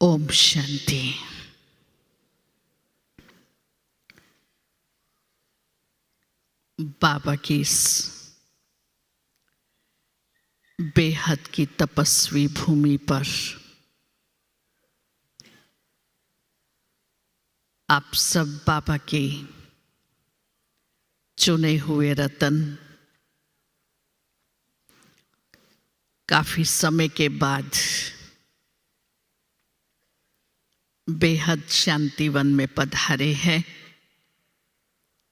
ओम शांति। बाबा की इस बेहद की तपस्वी भूमि पर आप सब बाबा के चुने हुए रतन काफी समय के बाद बेहद शांतिवन में पधारे हैं।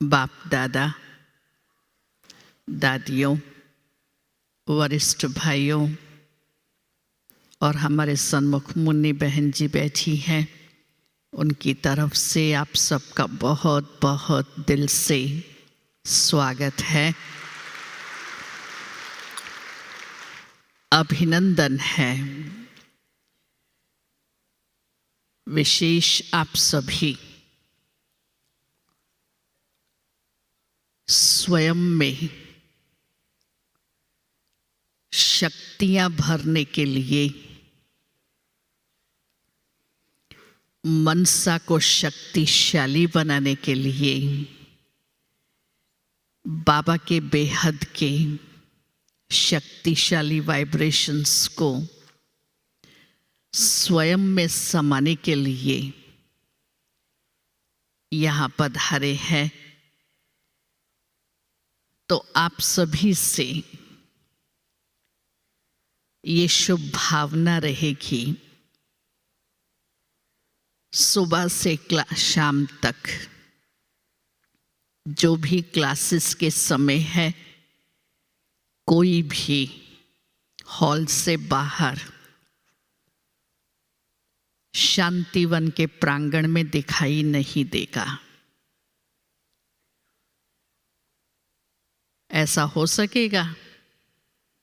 बाप दादा, दादियों, वरिष्ठ भाइयों और हमारे सन्मुख मुन्नी बहन जी बैठी हैं, उनकी तरफ से आप सबका बहुत बहुत दिल से स्वागत है, अभिनंदन है। विशेष आप सभी स्वयं में शक्तियां भरने के लिए, मनसा को शक्तिशाली बनाने के लिए, बाबा के बेहद के शक्तिशाली वाइब्रेशंस को स्वयं में समाने के लिए यहाँ पधारे हैं। तो आप सभी से ये शुभ भावना रहेगी, सुबह से शाम तक जो भी क्लासेस के समय है, कोई भी हॉल से बाहर शांतिवन के प्रांगण में दिखाई नहीं देगा। ऐसा हो सकेगा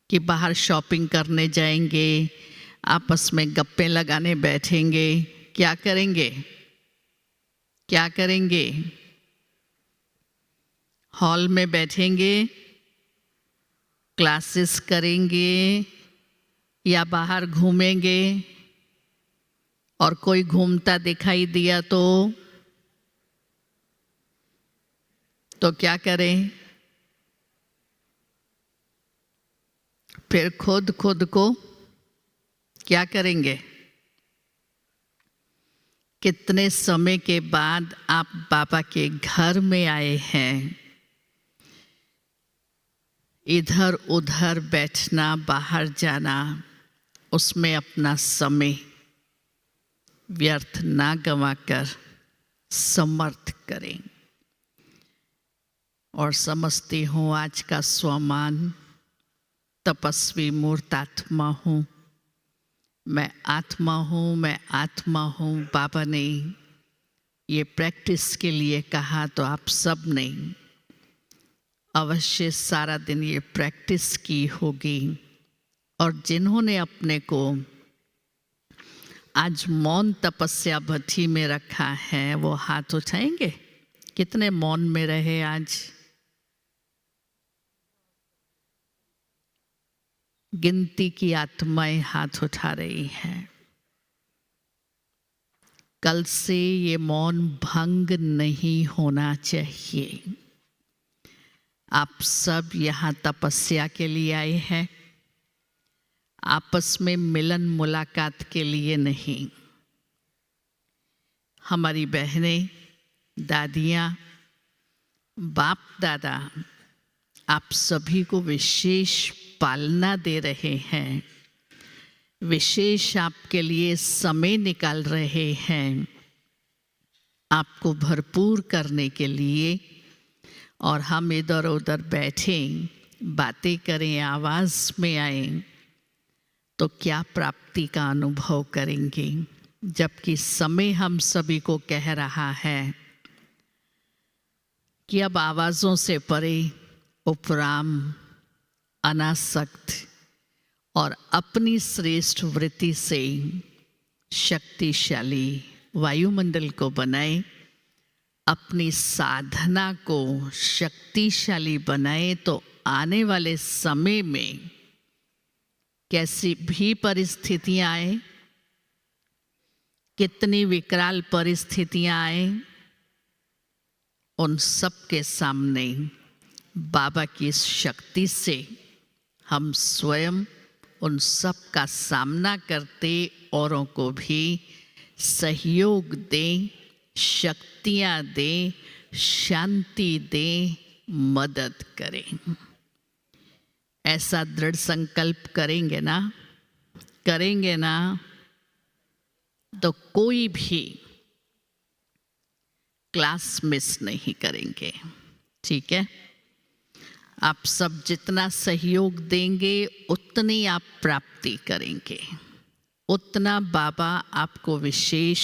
कि बाहर शॉपिंग करने जाएंगे, आपस में गप्पे लगाने बैठेंगे, क्या करेंगे? क्या करेंगे? हॉल में बैठेंगे, क्लासेस करेंगे या बाहर घूमेंगे? और कोई घूमता दिखाई दिया तो क्या करें? फिर खुद को क्या करेंगे? कितने समय के बाद आप बाबा के घर में आए हैं, इधर उधर बैठना, बाहर जाना, उसमें अपना समय व्यर्थ ना गंवाकर समर्थ करें। और समझती हूँ आज का स्वमान तपस्वी मूर्त आत्मा हूँ, मैं आत्मा हूँ, मैं आत्मा हूँ। बाबा ने ये प्रैक्टिस के लिए कहा तो आप सब ने अवश्य सारा दिन ये प्रैक्टिस की होगी। और जिन्होंने अपने को आज मौन तपस्या भट्ठी में रखा है वो हाथ उठाएंगे। कितने मौन में रहे आज? गिनती की आत्माएं हाथ उठा रही हैं। कल से ये मौन भंग नहीं होना चाहिए। आप सब यहाँ तपस्या के लिए आए हैं, आपस में मिलन मुलाकात के लिए नहीं। हमारी बहनें, दादियाँ, बाप दादा आप सभी को विशेष पालना दे रहे हैं, विशेष आपके लिए समय निकाल रहे हैं, आपको भरपूर करने के लिए। और हम इधर उधर बैठें, बातें करें, आवाज़ में आएं तो क्या प्राप्ति का अनुभव करेंगे? जबकि समय हम सभी को कह रहा है कि अब आवाज़ों से परे, उपराम, अनासक्त और अपनी श्रेष्ठ वृत्ति से शक्तिशाली वायुमंडल को बनाए, अपनी साधना को शक्तिशाली बनाए। तो आने वाले समय में कैसी भी परिस्थितियां आए, कितनी विकराल परिस्थितियां आए, उन सब के सामने बाबा की इस शक्ति से हम स्वयं उन सब का सामना करते, औरों को भी सहयोग दें, शक्तियां दें, शांति दें, मदद करें। ऐसा दृढ़ संकल्प करेंगे ना, तो कोई भी क्लास मिस नहीं करेंगे। ठीक है? आप सब जितना सहयोग देंगे उतनी आप प्राप्ति करेंगे, उतना बाबा आपको विशेष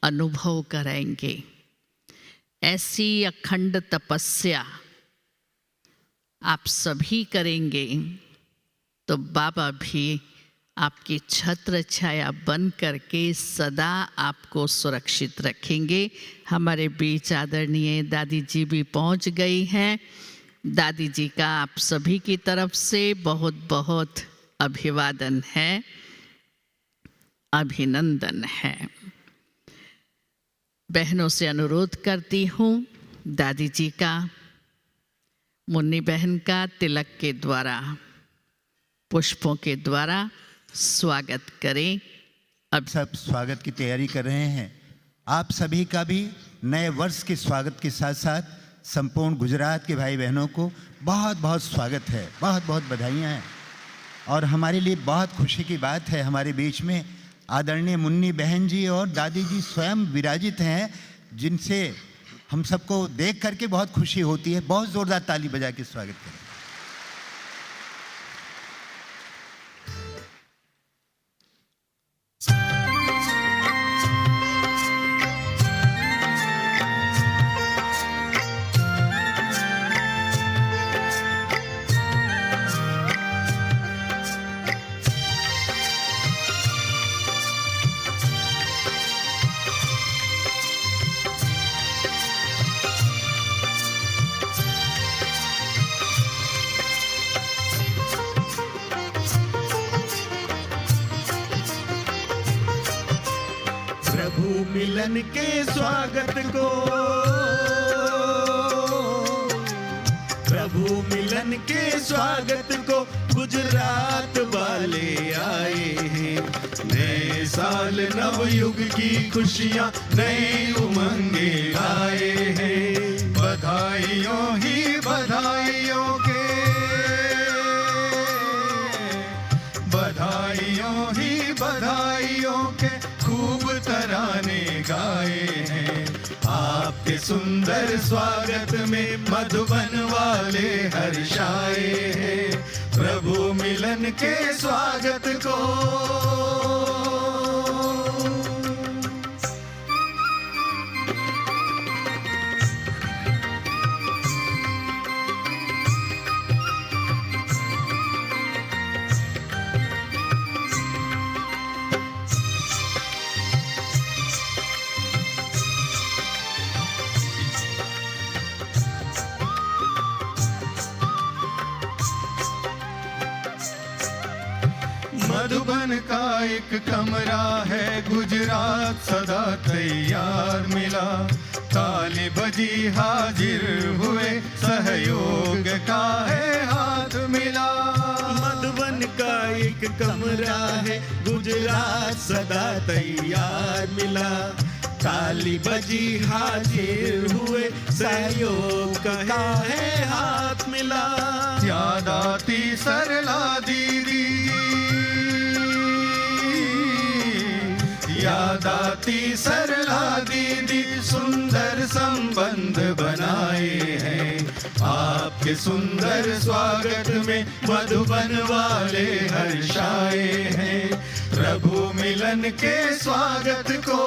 अनुभव कराएंगे। ऐसी अखंड तपस्या आप सभी करेंगे तो बाबा भी आपकी छत्र छाया बन करके सदा आपको सुरक्षित रखेंगे। हमारे बीच आदरणीय दादी जी भी पहुंच गई हैं। दादी जी का आप सभी की तरफ से बहुत बहुत अभिवादन है, अभिनंदन है। बहनों से अनुरोध करती हूँ, दादी जी का, मुन्नी बहन का तिलक के द्वारा, पुष्पों के द्वारा स्वागत करें। अब सब स्वागत की तैयारी कर रहे हैं। आप सभी का भी नए वर्ष के स्वागत के साथ साथ संपूर्ण गुजरात के भाई बहनों को बहुत बहुत स्वागत है, बहुत बहुत बधाइयाँ हैं। और हमारे लिए बहुत खुशी की बात है, हमारे बीच में आदरणीय मुन्नी बहन जी और दादी जी स्वयं विराजित हैं, जिनसे हम सबको देख करके बहुत खुशी होती है। बहुत ज़ोरदार ताली बजा के स्वागत करें। प्रभु मिलन के स्वागत को, प्रभु मिलन के स्वागत को गुजरात वाले आए हैं। नए साल नव युग की खुशियाँ नई उमंगे आए हैं। बधाइयों ही बधाइयों के, बधाइयों ही बधाइयों के खूब तराने गाए हैं। आपके सुंदर स्वागत में मधुबन वाले हर्षाए हैं। प्रभु मिलन के स्वागत को, मधुबन का एक कमरा है, गुजरात सदा तैयार मिला। ताली बजी हाजिर हुए, सहयोग का है हाथ मिला। मधुबन का एक कमरा है, गुजरात सदा तैयार मिला। ताली बजी हाजिर हुए, सहयोग का है हाथ मिला। याद आती सरला दीदी, याद आती सरला दीदी, सुंदर संबंध बनाए हैं। आपके सुंदर स्वागत में मधुबन वाले हर्षाए हैं। प्रभु मिलन के स्वागत को,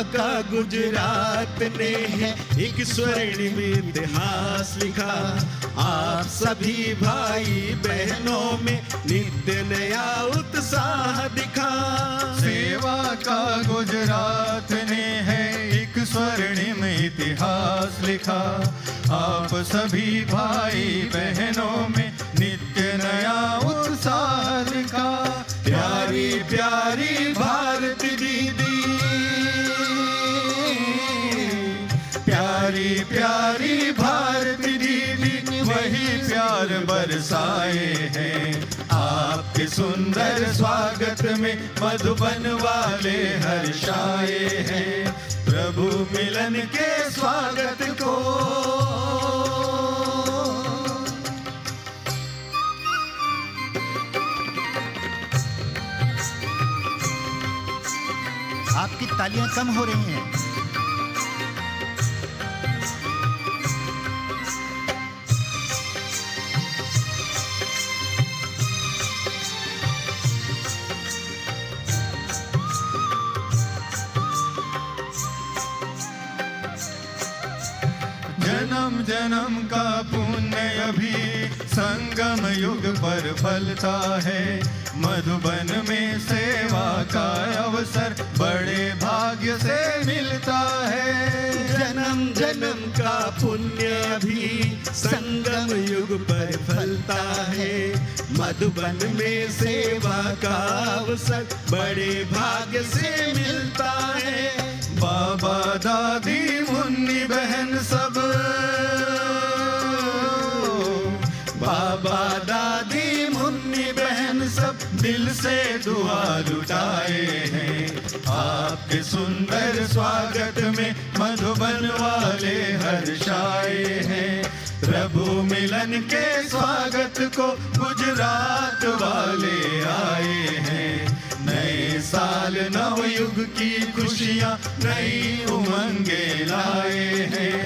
का गुजरात ने है एक स्वर्णिम इतिहास लिखा। आप सभी भाई बहनों में नित्य नया उत्साह दिखा। सेवा का गुजरात ने है एक स्वर्णिम इतिहास लिखा। आप सभी भाई बहनों में नित्य नया उत्साह दिखा। प्यारी प्यारी भारत दीदी, प्यारी प्यारी भारत दीदी वही प्यार बरसाए हैं। आपके सुंदर स्वागत में मधुबन वाले हर्षाए हैं। प्रभु मिलन के स्वागत को आपकी तालियां कम हो रही हैं। जन्म जन्म का पुण्य अभी संगम युग पर फलता है। मधुबन में सेवा का अवसर बड़े भाग्य से मिलता है। जन्म जन्म का पुण्य अभी संगम युग पर फलता है। मधुबन में सेवा का अवसर बड़े भाग्य से मिलता है। बाबा दादी मुन्नी बहन सब, बाबा दादी मुन्नी बहन सब दिल से दुआ लुटाए हैं। आपके सुंदर स्वागत में मधुबन वाले हर्षाए हैं। प्रभु मिलन के स्वागत को गुजरात वाले आए हैं। नए साल नव युग की खुशियाँ नई उमंगे लाए हैं।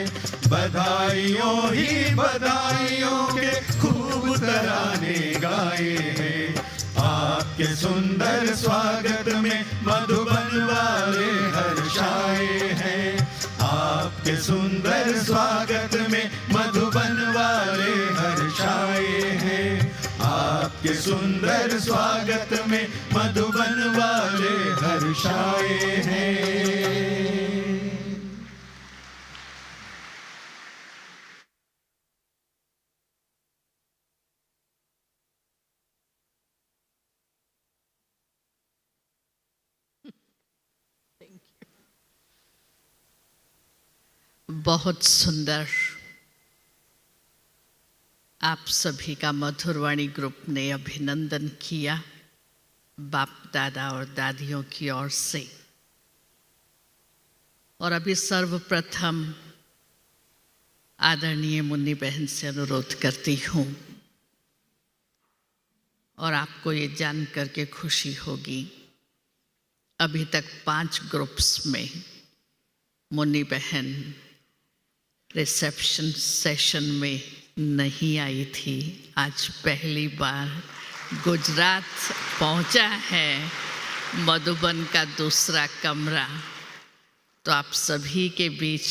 बधाइयों ही बधाइयों के खूब तराने गाए हैं। आपके सुंदर स्वागत में मधुबन वाले हर्षाए हैं। आपके सुंदर स्वागत में मधुबन वाले हर्षाए हैं। आपके सुंदर स्वागत में मधुबन वाले हर्षाए हैं। बहुत सुंदर। आप सभी का मधुरवाणी ग्रुप ने अभिनंदन किया बाप दादा और दादियों की ओर से। और अभी सर्वप्रथम आदरणीय मुन्नी बहन से अनुरोध करती हूँ, और आपको ये जान करके खुशी होगी, अभी तक 5 ग्रुप्स में मुन्नी बहन रिसेप्शन सेशन में नहीं आई थी। आज पहली बार गुजरात पहुंचा है, मधुबन का दूसरा कमरा। तो आप सभी के बीच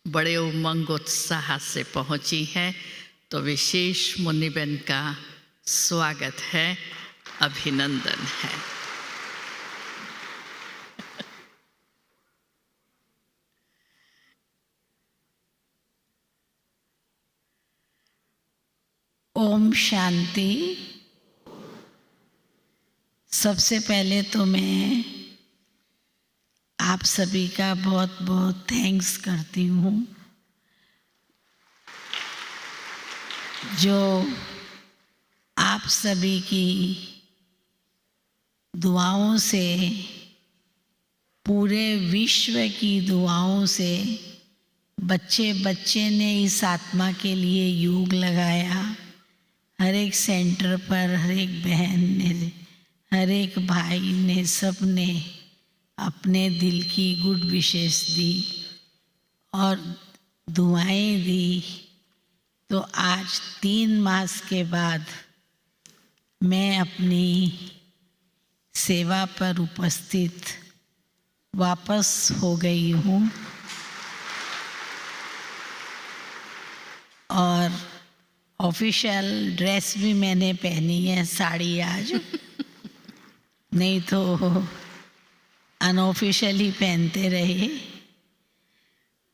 बड़े उमंग उत्साह से पहुंची हैं, तो विशेष मुन्नी बहन का स्वागत है, अभिनंदन है। ओम शांति। सबसे पहले तो मैं आप सभी का बहुत बहुत थैंक्स करती हूँ, जो आप सभी की दुआओं से, पूरे विश्व की दुआओं से बच्चे बच्चे ने इस आत्मा के लिए योग लगाया। हर एक सेंटर पर हर एक बहन ने, हर एक भाई ने, सब ने अपने दिल की गुड विशेष दी और दुआएं दी। तो आज 3 मास के बाद मैं अपनी सेवा पर उपस्थित वापस हो गई हूँ और ऑफिशियल ड्रेस भी मैंने पहनी है, साड़ी आज। नहीं तो अनऑफिशियल ही पहनते रहे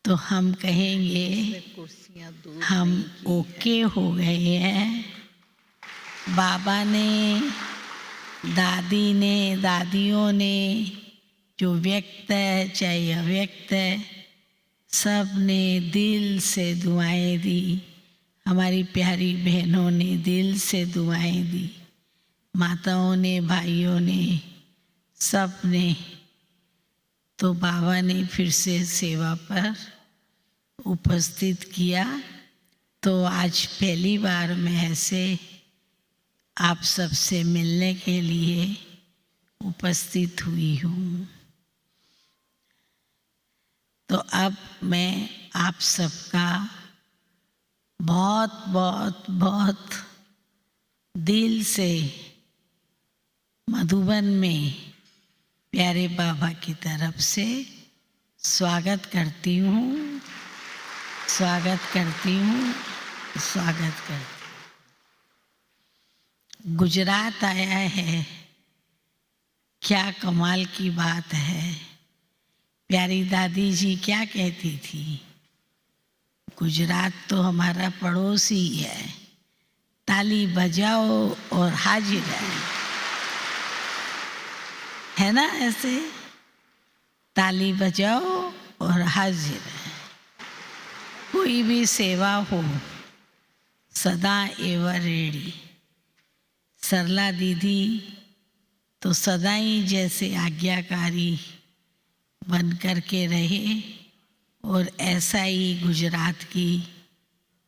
तो हम कहेंगे कुर्सियाँ दूर हम ओके हो गए हैं। बाबा ने, दादी ने, दादियों ने, जो व्यक्त है चाहे अव्यक्त है, सब ने दिल से दुआएं दी। हमारी प्यारी बहनों ने दिल से दुआएं दी, माताओं ने, भाइयों ने, सब ने। तो बाबा ने फिर से सेवा पर उपस्थित किया। तो आज पहली बार मैं ऐसे आप सबसे मिलने के लिए उपस्थित हुई हूँ। तो अब मैं आप सबका बहुत बहुत बहुत दिल से मधुबन में प्यारे बाबा की तरफ से स्वागत करती हूँ, स्वागत करती हूँ, स्वागत करती हूँ। गुजरात आया है, क्या कमाल की बात है। प्यारी दादी जी क्या कहती थी, गुजरात तो हमारा पड़ोसी है, ताली बजाओ और हाजिर है ना। ऐसे ताली बजाओ और हाजिर है। कोई भी सेवा हो सदा एवर रेडी। सरला दीदी तो सदा ही जैसे आज्ञाकारी बन कर के रहे और ऐसा ही गुजरात की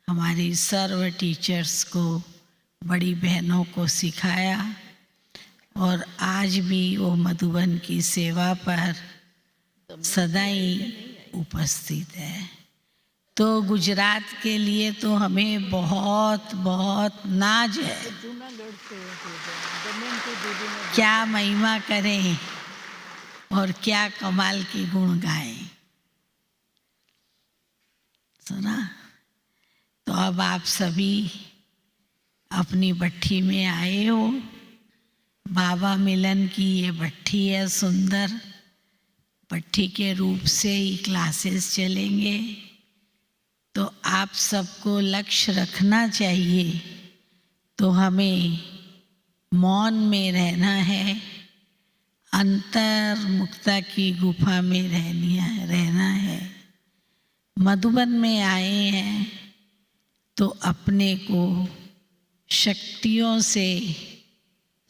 हमारी सर्व टीचर्स को, बड़ी बहनों को सिखाया और आज भी वो मधुबन की सेवा पर सदा ही उपस्थित है। तो गुजरात के लिए तो हमें बहुत बहुत नाज है। क्या महिमा करें और क्या कमाल की गुण गाएं। सुना। तो अब आप सभी अपनी भट्ठी में आए हो। बाबा मिलन की ये भट्ठी है सुंदर। भट्ठी के रूप से ही क्लासेस चलेंगे। तो आप सबको लक्ष्य रखना चाहिए। तो हमें मौन में रहना है, अंतर्मुखता की गुफा में रहना है। मधुबन में आए हैं तो अपने को शक्तियों से,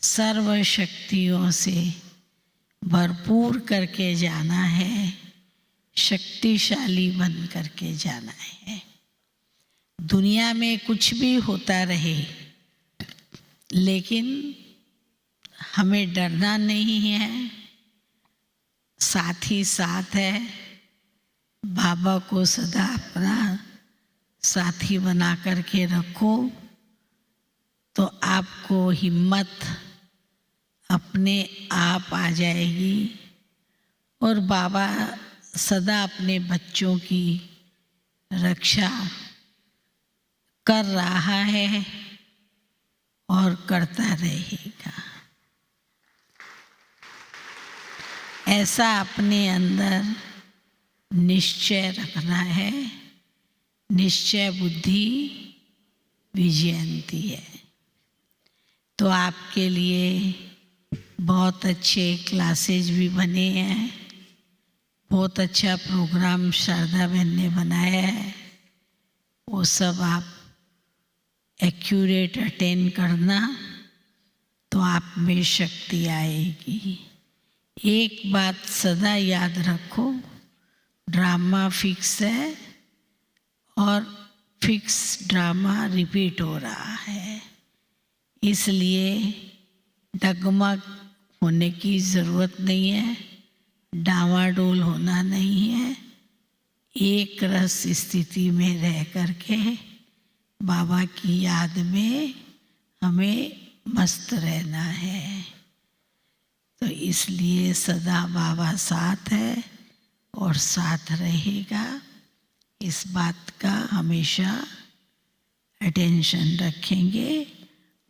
सर्व शक्तियों से भरपूर करके जाना है, शक्तिशाली बन करके जाना है। दुनिया में कुछ भी होता रहे लेकिन हमें डरना नहीं है। साथ ही साथ है, बाबा को सदा अपना साथी बना करके रखो तो आपको हिम्मत अपने आप आ जाएगी। और बाबा सदा अपने बच्चों की रक्षा कर रहा है और करता रहेगा। ऐसा अपने अंदर निश्चय रखना है। निश्चय बुद्धि विजयंती है। तो आपके लिए बहुत अच्छे क्लासेज भी बने हैं। बहुत अच्छा प्रोग्राम शारदा बहन ने बनाया है। वो सब आप एक्यूरेट अटेंड करना तो आप में शक्ति आएगी। एक बात सदा याद रखो, ड्रामा फिक्स है और फिक्स ड्रामा रिपीट हो रहा है। इसलिए डगमग होने की ज़रूरत नहीं है, डावाडोल होना नहीं है। एक रस स्थिति में रह करके बाबा की याद में हमें मस्त रहना है। तो इसलिए सदा बाबा साथ है और साथ रहेगा, इस बात का हमेशा अटेंशन रखेंगे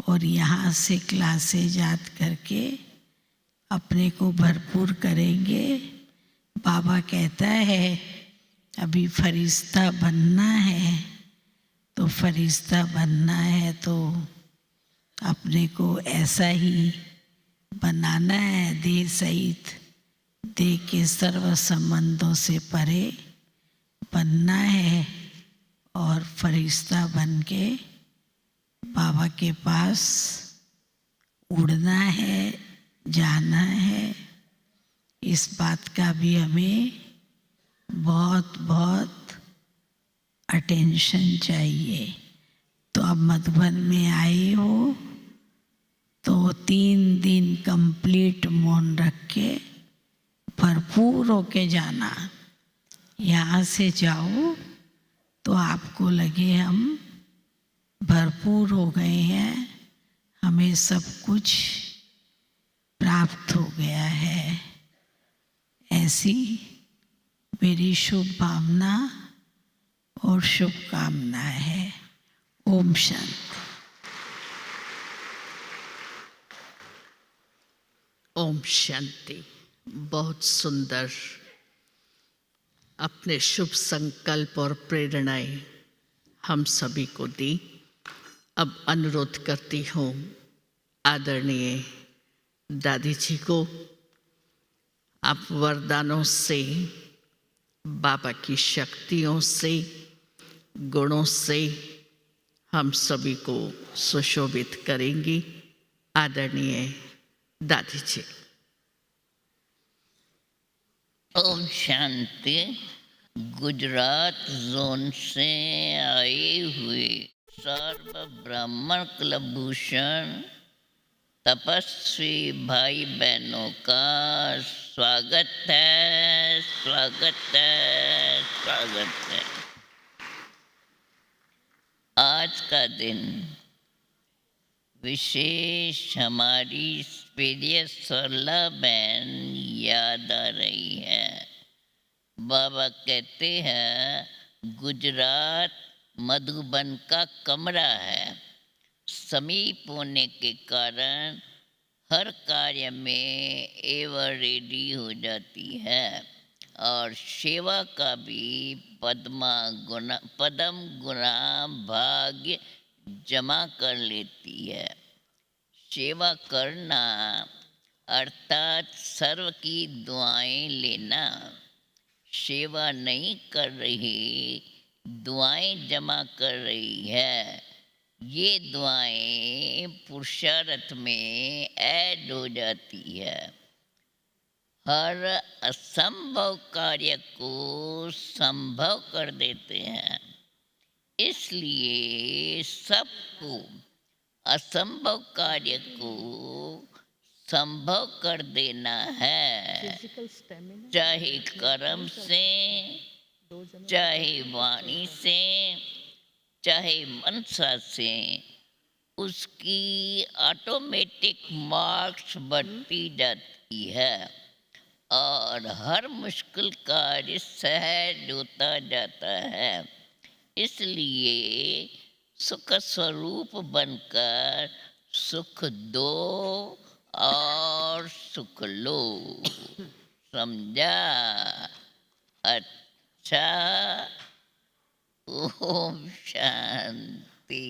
और यहाँ से क्लासेज याद करके अपने को भरपूर करेंगे। बाबा कहता है अभी फरिश्ता बनना है, तो फरिश्ता बनना है तो अपने को ऐसा ही बनाना है, देह सहित, देह के सर्व संबंधों से परे बनना है और फरिश्ता बन के बाबा के पास उड़ना है, जाना है। इस बात का भी हमें बहुत बहुत अटेंशन चाहिए। तो अब मधुबन में आए हो तो 3 दिन कंप्लीट मौन रख के भरपूर होके जाना। यहाँ से जाओ तो आपको लगे हम भरपूर हो गए हैं, हमें सब कुछ प्राप्त हो गया है। ऐसी मेरी शुभ भावना और शुभकामना है। ओम शांति। ओम शांति। बहुत सुंदर अपने शुभ संकल्प और प्रेरणाएं हम सभी को दी। अब अनुरोध करती हूँ आदरणीय दादी जी को, आप वरदानों से, बाबा की शक्तियों से, गुणों से हम सभी को सुशोभित करेंगी। आदरणीय दादी जी। ओम शांति। गुजरात जोन से आए हुए सर्व ब्राह्मण कुलभूषण तपस्वी भाई बहनों का स्वागत है, स्वागत है, स्वागत है। आज का दिन विशेष हमारी प्रिय सरला बहन याद आ रही है। बाबा कहते हैं गुजरात मधुबन का कमरा है। समीप होने के कारण हर कार्य में एवर रेडी हो जाती है और सेवा का भी पदम गुना भाग्य जमा कर लेती है। सेवा करना अर्थात सर्व की दुआएं लेना। सेवा नहीं कर रही, दुआएं जमा कर रही है। ये दुआएं पुरुषार्थ में ऐड हो जाती है। हर असंभव कार्य को संभव कर देते हैं। इसलिए सबको असंभव कार्य को संभव कर देना है, चाहे कर्म से, चाहे वाणी से, चाहे मनसा से। उसकी ऑटोमेटिक मार्क्स बढ़ती जाती है और हर मुश्किल कार्य सहज होता जाता है। इसलिए सुख स्वरूप बनकर सुख दो और सुख लो। समझा? अच्छा। ओम शांति।